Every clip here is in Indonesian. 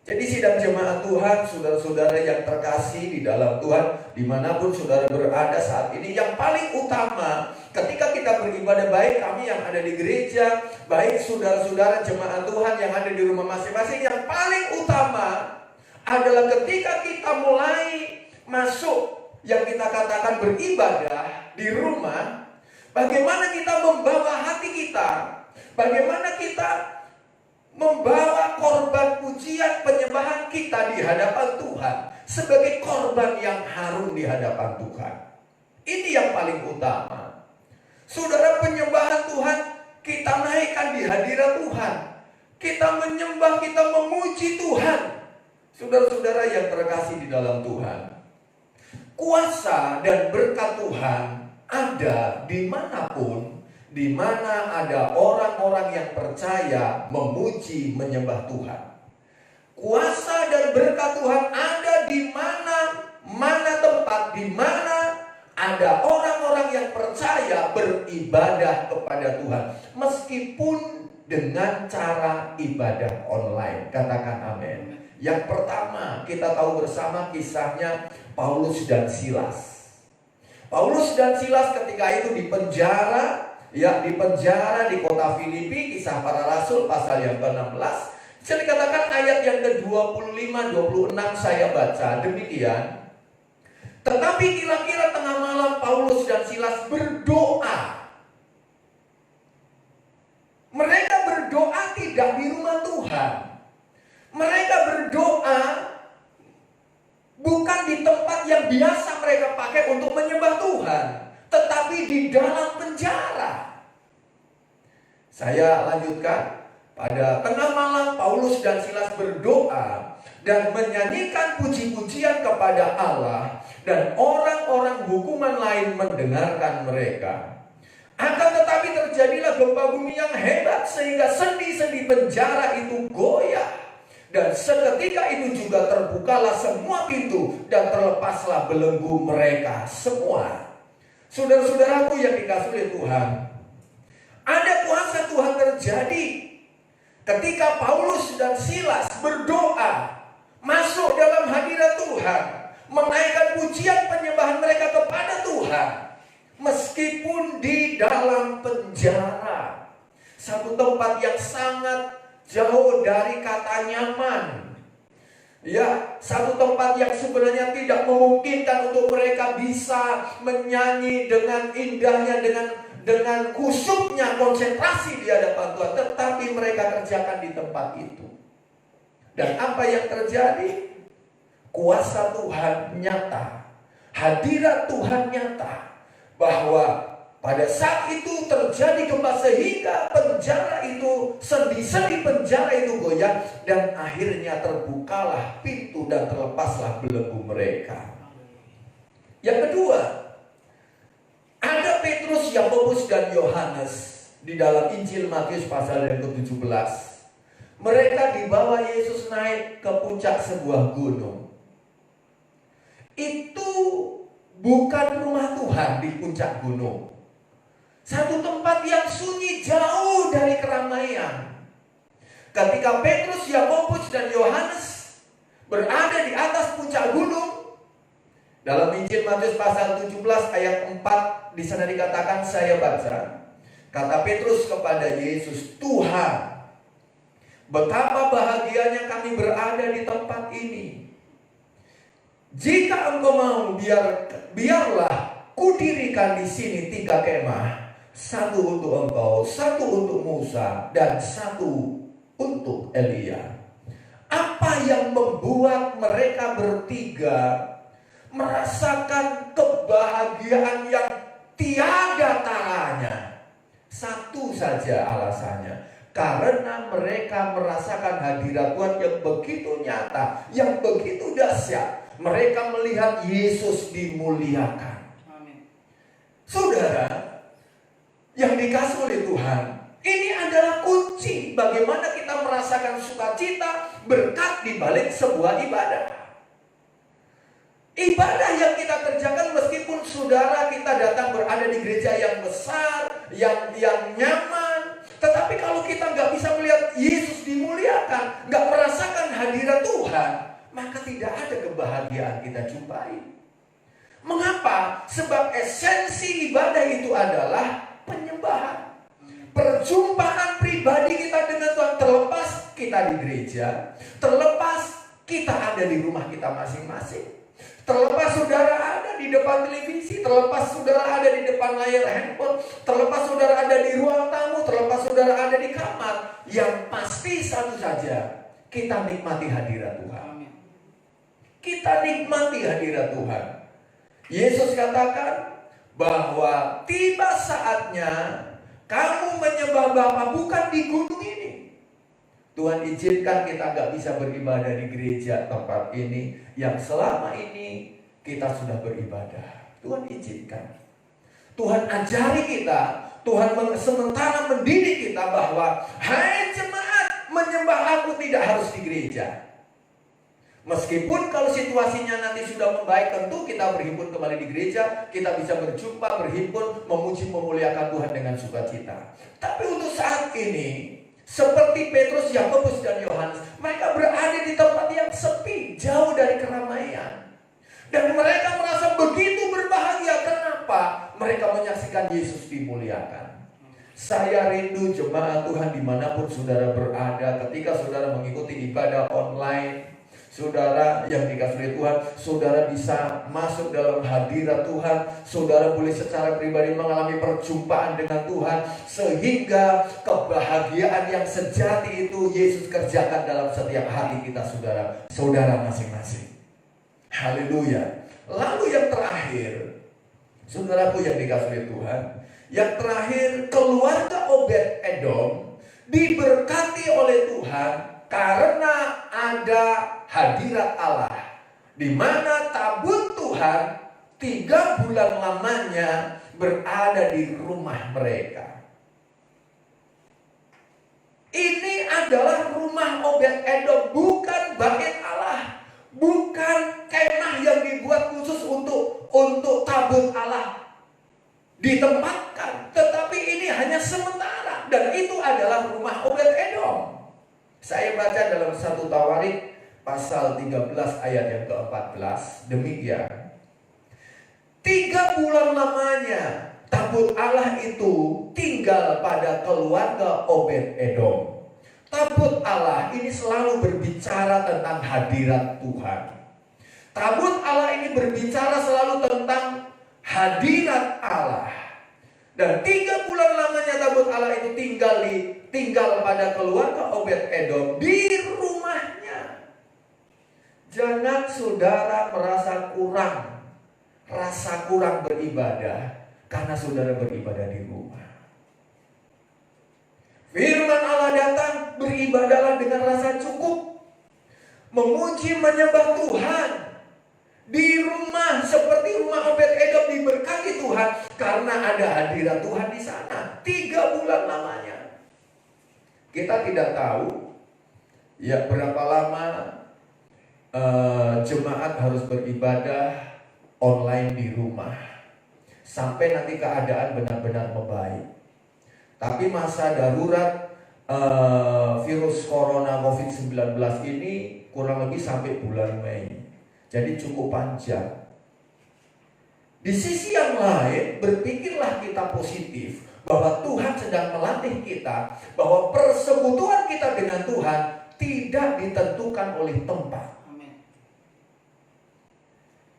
Jadi sidang jemaat Tuhan, saudara-saudara yang terkasih di dalam Tuhan, dimanapun saudara berada saat ini, yang paling utama ketika kita beribadah, baik kami yang ada di gereja, baik saudara-saudara jemaat Tuhan yang ada di rumah masing-masing, yang paling utama adalah ketika kita mulai masuk yang kita katakan beribadah di rumah, bagaimana kita membawa hati kita, bagaimana kita membawa korban pujian penyembahan kita di hadapan Tuhan sebagai korban yang harum di hadapan Tuhan. Ini yang paling utama. Saudara, penyembahan Tuhan kita naikkan di hadirat Tuhan. Kita menyembah, kita memuji Tuhan. Saudara-saudara yang terkasih di dalam Tuhan, kuasa dan berkat Tuhan ada dimanapun, di mana ada orang-orang yang percaya memuji menyembah Tuhan. Kuasa dan berkat Tuhan ada di mana tempat di mana ada orang-orang yang percaya beribadah kepada Tuhan, meskipun dengan cara ibadah online. Katakan amin. Yang pertama, kita tahu bersama kisahnya Paulus dan Silas. Paulus dan Silas ketika itu di penjara di kota Filipi, Kisah Para Rasul pasal yang ke-16. Bisa dikatakan ayat yang ke-25-26 saya baca demikian. Tetapi kira-kira tengah malam Paulus dan Silas berdoa. Mereka berdoa tidak di rumah Tuhan. Mereka berdoa bukan di tempat yang biasa mereka pakai untuk menyembah Tuhan, tetapi di dalam penjara. Saya lanjutkan. Pada tengah malam Paulus dan Silas berdoa dan menyanyikan puji-pujian kepada Allah, dan orang-orang hukuman lain mendengarkan mereka. Akan tetapi terjadilah gempa bumi yang hebat sehingga sendi-sendi penjara itu goyah. Dan seketika itu juga terbukalah semua pintu dan terlepaslah belenggu mereka semua. Saudara-saudaraku yang dikasihi oleh Tuhan, ada kuasa Tuhan terjadi ketika Paulus dan Silas berdoa, masuk dalam hadirat Tuhan, menaikkan pujian penyembahan mereka kepada Tuhan, meskipun di dalam penjara. Satu tempat yang sangat jauh dari kata nyaman. Ya, satu tempat yang sebenarnya tidak memungkinkan untuk mereka bisa menyanyi dengan indahnya, dengan khusyuknya, konsentrasi di hadapan Tuhan. Tetapi mereka kerjakan di tempat itu. Dan apa yang terjadi? Kuasa Tuhan nyata, hadirat Tuhan nyata, bahwa pada saat itu terjadi gempa sehingga penjara itu, sendi-sendi penjara itu goyah, dan akhirnya terbukalah pintu dan terlepaslah belenggu mereka. Yang kedua, ada Petrus, Yakobus dan Yohanes di dalam Injil Matius pasal yang ke-17. Mereka dibawa Yesus naik ke puncak sebuah gunung. Itu bukan rumah Tuhan di puncak gunung. Satu tempat yang sunyi, jauh dari keramaian. Ketika Petrus, Yakobus dan Yohanes berada di atas puncak gunung, dalam Injil Matius pasal 17 ayat 4, di sana dikatakan, saya baca, kata Petrus kepada Yesus, Tuhan, betapa bahagianya kami berada di tempat ini. Jika Engkau mau, biarlah kudirikan di sini 3 kemah. Satu untuk Engkau, satu untuk Musa, dan satu untuk Elia. Apa yang membuat mereka bertiga merasakan kebahagiaan yang tiada taranya? Satu saja alasannya, karena mereka merasakan hadirat Tuhan yang begitu nyata, yang begitu dahsyat. Mereka melihat Yesus dimuliakan. Amin. Saudara yang dikasih oleh Tuhan, ini adalah kunci bagaimana kita merasakan sukacita, berkat di balik sebuah ibadah. Ibadah yang kita kerjakan, meskipun saudara kita datang berada di gereja yang besar, yang nyaman, tetapi kalau kita nggak bisa melihat Yesus dimuliakan, nggak merasakan hadirat Tuhan, maka tidak ada kebahagiaan kita jumpai. Mengapa? Sebab esensi ibadah itu adalah penyembahan. Perjumpaan pribadi kita dengan Tuhan, terlepas kita di gereja, terlepas kita ada di rumah kita masing-masing, terlepas saudara ada di depan televisi, terlepas saudara ada di depan layar handphone, terlepas saudara ada di ruang tamu, terlepas saudara ada di kamar, yang pasti satu saja, kita nikmati hadirat Tuhan. Kita nikmati hadirat Tuhan. Yesus katakan bahwa tiba saatnya kamu menyembah Bapa bukan di gunung ini. Tuhan izinkan kita nggak bisa beribadah di gereja tempat ini yang selama ini kita sudah beribadah. Tuhan izinkan. Tuhan ajari kita. Tuhan sementara mendidik kita bahwa hai jemaat, menyembah aku tidak harus di gereja. Meskipun kalau situasinya nanti sudah membaik, tentu kita berhimpun kembali di gereja, kita bisa berjumpa, berhimpun, memuji, memuliakan Tuhan dengan sukacita. Tapi untuk saat ini, seperti Petrus, Yakobus, dan Yohanes, mereka berada di tempat yang sepi, jauh dari keramaian. Dan mereka merasa begitu berbahagia. Kenapa? Mereka menyaksikan Yesus dimuliakan. Saya rindu jemaat Tuhan dimanapun saudara berada, ketika saudara mengikuti ibadah online, saudara yang dikasihi oleh Tuhan, saudara bisa masuk dalam hadirat Tuhan. Saudara boleh secara pribadi mengalami perjumpaan dengan Tuhan, sehingga kebahagiaan yang sejati itu Yesus kerjakan dalam setiap hati kita, saudara masing-masing. Haleluya. Lalu yang terakhir, saudaraku yang dikasihi oleh Tuhan, yang terakhir, keluarga Obed Edom diberkati oleh Tuhan karena ada hadirat Allah, di mana tabut Tuhan 3 bulan lamanya berada di rumah mereka. Ini adalah rumah Obed Edom, bukan bait Allah, bukan kemah yang dibuat khusus untuk tabut Allah ditempatkan, tetapi ini hanya sementara, dan itu adalah rumah Obed Edom. Saya baca dalam 1 Tawarik pasal 13 ayat yang ke-14, demikian. 3 bulan lamanya tabut Allah itu tinggal pada keluarga Obed Edom. Tabut Allah ini selalu berbicara tentang hadirat Tuhan. Tabut Allah ini berbicara selalu tentang hadirat Allah. Dan 3 bulan lamanya tabut Allah itu tinggal pada keluarga Obed Edom di rumahnya. Jangan saudara merasa kurang beribadah karena saudara beribadah di rumah. Firman Allah datang, beribadahlah dengan rasa cukup, memuji menyembah Tuhan di rumah, seperti rumah Obed Edom diberkati Tuhan karena ada hadirat Tuhan di sana 3 bulan lamanya. Kita tidak tahu ya berapa lama jemaat harus beribadah online di rumah sampai nanti keadaan benar-benar membaik. Tapi masa darurat virus corona COVID-19 ini kurang lebih sampai bulan Mei. Jadi cukup panjang. Di sisi yang lain, berpikirlah kita positif bahwa Tuhan sedang melatih kita, bahwa persekutuan kita dengan Tuhan tidak ditentukan oleh tempat. Amin.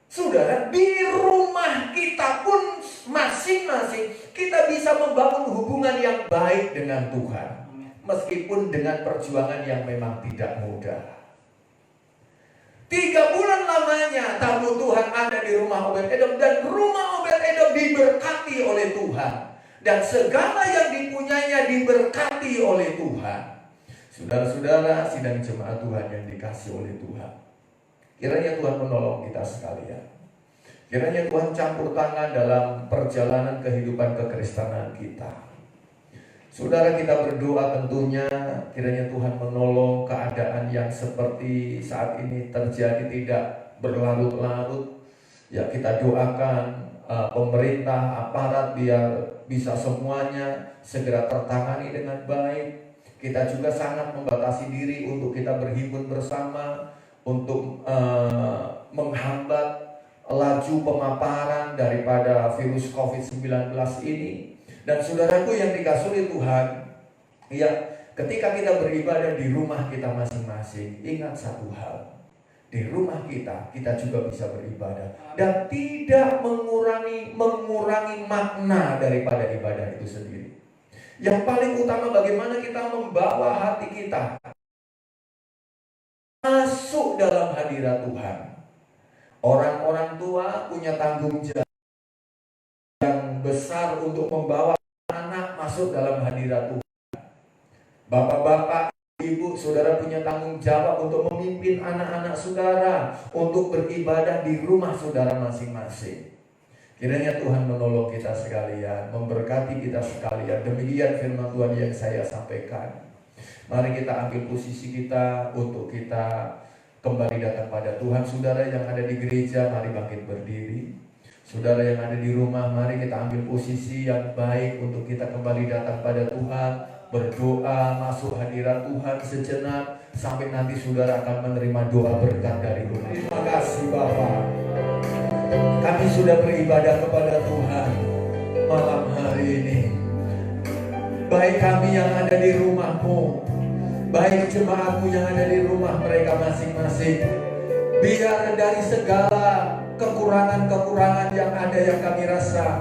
Saudara, di rumah kita pun masing-masing kita bisa membangun hubungan yang baik dengan Tuhan. Amin. Meskipun dengan perjuangan yang memang tidak mudah. 3 bulan lamanya tabut Tuhan ada di rumah Obed Edom, dan rumah Obed Edom diberkati oleh Tuhan. Dan segala yang dipunyainya diberkati oleh Tuhan. Saudara-saudara sidang jemaat Tuhan yang dikasih oleh Tuhan, kiranya Tuhan menolong kita sekalian. Kiranya Tuhan campur tangan dalam perjalanan kehidupan kekristenan kita. Saudara, kita berdoa tentunya kiranya Tuhan menolong keadaan yang seperti saat ini terjadi tidak berlarut-larut. Ya, kita doakan pemerintah, aparat biar bisa semuanya segera tertangani dengan baik. Kita juga sangat membatasi diri untuk kita berhimpun bersama, untuk menghambat laju pemaparan daripada virus COVID-19 ini. Dan saudaraku yang dikasihi Tuhan, ya, ketika kita beribadah di rumah kita masing-masing, ingat satu hal. Di rumah kita juga bisa beribadah dan tidak mengurangi makna daripada ibadah itu sendiri. Yang paling utama bagaimana kita membawa hati kita masuk dalam hadirat Tuhan. Orang-orang tua punya tanggung jawab yang besar untuk membawa anak masuk dalam hadirat Tuhan. Bapak-bapak, ibu, saudara punya tanggung jawab untuk memimpin anak-anak saudara untuk beribadah di rumah saudara masing-masing. Kiranya Tuhan menolong kita sekalian, memberkati kita sekalian. Demikian firman Tuhan yang saya sampaikan. Mari kita ambil posisi kita untuk kita kembali datang pada Tuhan. Saudara yang ada di gereja, mari bangkit berdiri. Saudara yang ada di rumah, mari kita ambil posisi yang baik untuk kita kembali datang pada Tuhan. Berdoa, masuk hadirat Tuhan sejenak, sampai nanti saudara akan menerima doa berkat dari Tuhan. Terima kasih Bapak. Kami sudah beribadah kepada Tuhan malam hari ini. Baik kami yang ada di rumahmu, baik jemaatmu yang ada di rumah mereka masing-masing. Biar dari segala kekurangan-kekurangan yang ada yang kami rasa,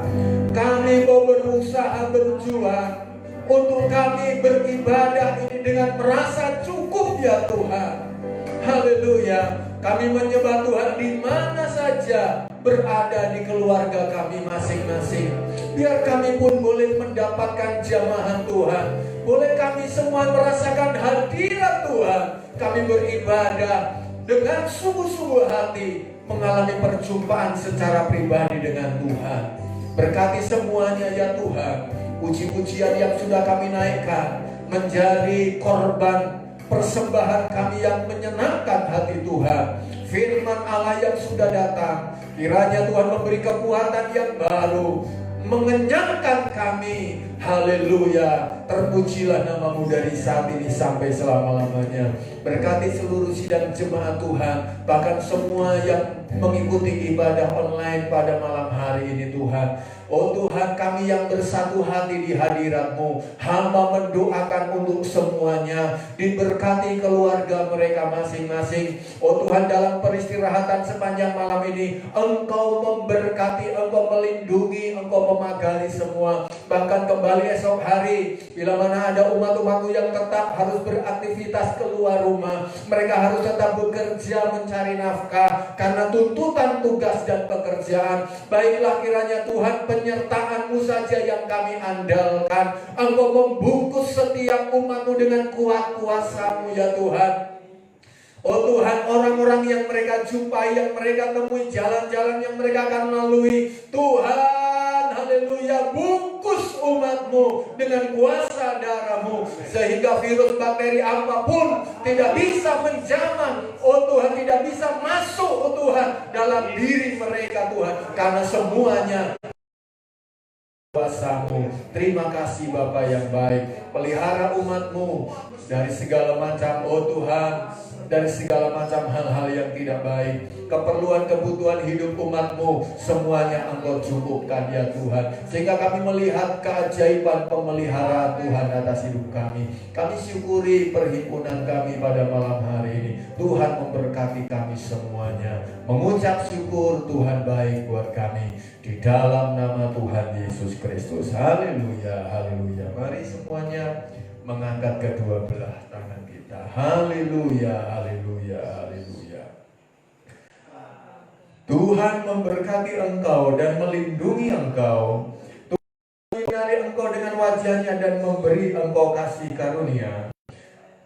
kami mau berusaha berjuang untuk kami beribadah ini dengan merasa cukup ya Tuhan. Haleluya. Kami menyembah Tuhan di mana saja berada di keluarga kami masing-masing. Biar kami pun boleh mendapatkan jamahan Tuhan. Boleh kami semua merasakan hadirat Tuhan. Kami beribadah dengan sungguh-sungguh hati, mengalami perjumpaan secara pribadi dengan Tuhan. Berkati semuanya ya Tuhan. Puji-pujian yang sudah kami naikkan menjadi korban persembahan kami yang menyenangkan hati Tuhan. Firman Allah yang sudah datang, kiranya Tuhan memberi kekuatan yang baru, mengenyangkan kami. Haleluya. Terpujilah namamu dari saat ini sampai selama-lamanya. Berkati seluruh sidang jemaat Tuhan, bahkan semua yang mengikuti ibadah online pada malam hari ini Tuhan. Oh Tuhan, kami yang bersatu hati di hadirat-Mu, hamba mendoakan untuk semuanya, diberkati keluarga mereka masing-masing. Oh Tuhan, dalam peristirahatan sepanjang malam ini, Engkau memberkati, Engkau melindungi, Engkau memagari semua. Bahkan kembali esok hari, bila mana ada umat-umat-Mu yang tetap harus beraktivitas keluar rumah, mereka harus tetap bekerja mencari nafkah karena tuntutan tugas dan pekerjaan. Baiklah kiranya Tuhan, penyertaan-Mu saja yang kami andalkan. Engkau membungkus setiap umat-Mu dengan kuat kuasa-Mu ya Tuhan. Oh Tuhan, orang-orang yang mereka jumpai, yang mereka temui, jalan-jalan yang mereka akan lalui, Tuhan, haleluya, bungkus umat-Mu dengan kuasa darah-Mu, sehingga virus bakteri apapun tidak bisa menjamah, oh Tuhan, tidak bisa masuk, oh Tuhan, dalam diri mereka Tuhan, karena semuanya kuasa-Mu. Terima kasih Bapa yang baik. Pelihara umat-Mu dari segala macam, oh Tuhan, dari segala macam hal-hal yang tidak baik. Keperluan kebutuhan hidup umat-Mu semuanya Engkau cukupkan ya Tuhan. Sehingga kami melihat keajaiban pemeliharaan Tuhan atas hidup kami. Kami syukuri perhimpunan kami pada malam hari ini. Tuhan memberkati kami semuanya. Mengucap syukur Tuhan baik buat kami. Di dalam nama Tuhan Yesus Kristus. Haleluya, haleluya. Mari semuanya mengangkat kedua belah tangan kita. Haleluya, haleluya, haleluya. Tuhan memberkati engkau dan melindungi engkau. Tuhan menyinari engkau dengan wajahnya dan memberi engkau kasih karunia.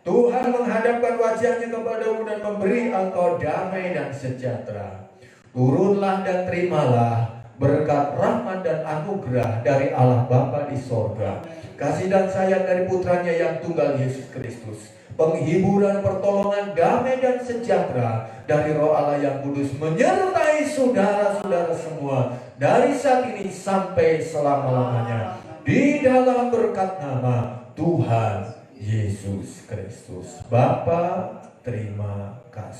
Tuhan menghadapkan wajahnya kepadamu dan memberi engkau damai dan sejahtera. Turunlah dan terimalah berkat rahmat dan anugerah dari Allah Bapa di sorga, kasih dan sayang dari putranya yang tunggal Yesus Kristus, penghiburan, pertolongan, damai dan sejahtera dari Roh Allah yang kudus menyertai saudara-saudara semua dari saat ini sampai selama-lamanya, di dalam berkat nama Tuhan Yesus Kristus. Bapa, terima kasih.